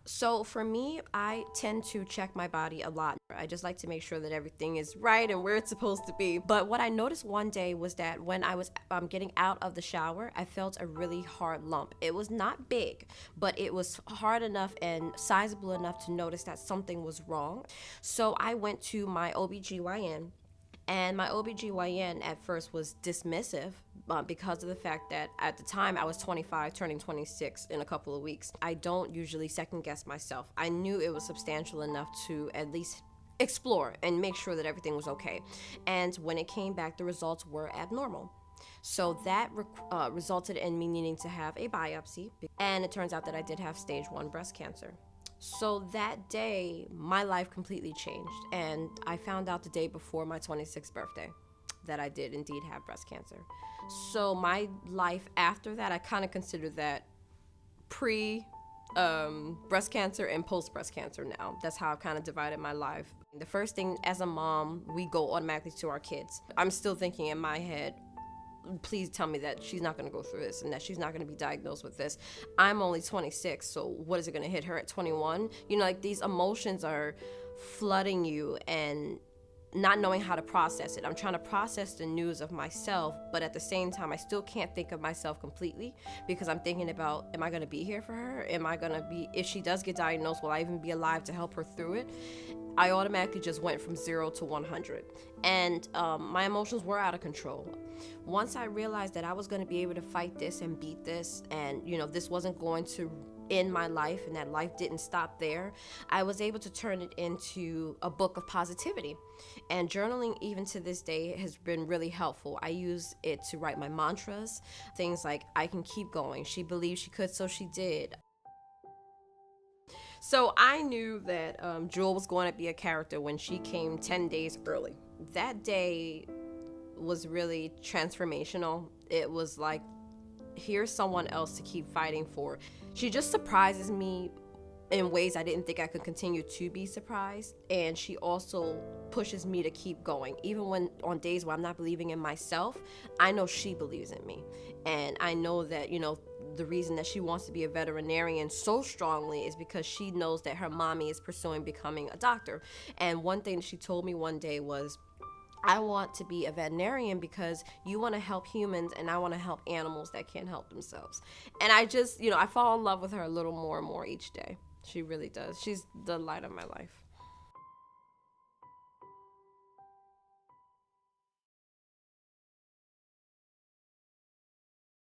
So for me, I tend to check my body a lot. I just like to make sure that everything is right and where it's supposed to be. But what I noticed one day was that when I was getting out of the shower, I felt a really hard lump. It was not big, but it was hard enough and sizable enough to notice that something was wrong. So I went to my OBGYN, and my OBGYN at first was dismissive because of the fact that at the time I was 25, turning 26 in a couple of weeks. I don't usually second guess myself. I knew it was substantial enough to at least explore and make sure that everything was okay. And when it came back, the results were abnormal. So that resulted in me needing to have a biopsy. And it turns out that I did have stage 1 breast cancer. So that day, my life completely changed. And I found out the day before my 26th birthday that I did indeed have breast cancer. So my life after that, I kind of consider that pre breast cancer and post breast cancer now. That's how I've kind of divided my life. The first thing as a mom, we go automatically to our kids. I'm still thinking in my head, please tell me that she's not going to go through this and that she's not going to be diagnosed with this. I'm only 26, so what is it going to hit her at 21? You know, like these emotions are flooding you and not knowing how to process it. I'm trying to process the news of myself, but at the same time, I still can't think of myself completely because I'm thinking about, am I going to be here for her? Am I going to be, if she does get diagnosed, will I even be alive to help her through it? I automatically just went from 0 to 100. And my emotions were out of control. Once I realized that I was going to be able to fight this and beat this, and, you know, this wasn't going to in my life and that life didn't stop there, I was able to turn it into a book of positivity. And journaling, even to this day, has been really helpful. I use it to write my mantras, things like, I can keep going. She believed she could, so she did. So I knew that Jewel was going to be a character when she came 10 days early. That day was really transformational. It was like, here's someone else to keep fighting for. She just surprises me in ways I didn't think I could continue to be surprised. And she also pushes me to keep going. Even when on days where I'm not believing in myself, I know she believes in me. And I know that, you know, the reason that she wants to be a veterinarian so strongly is because she knows that her mommy is pursuing becoming a doctor. And one thing she told me one day was, I want to be a veterinarian because you want to help humans and I want to help animals that can't help themselves. And I just, you know, I fall in love with her a little more and more each day. She really does. She's the light of my life.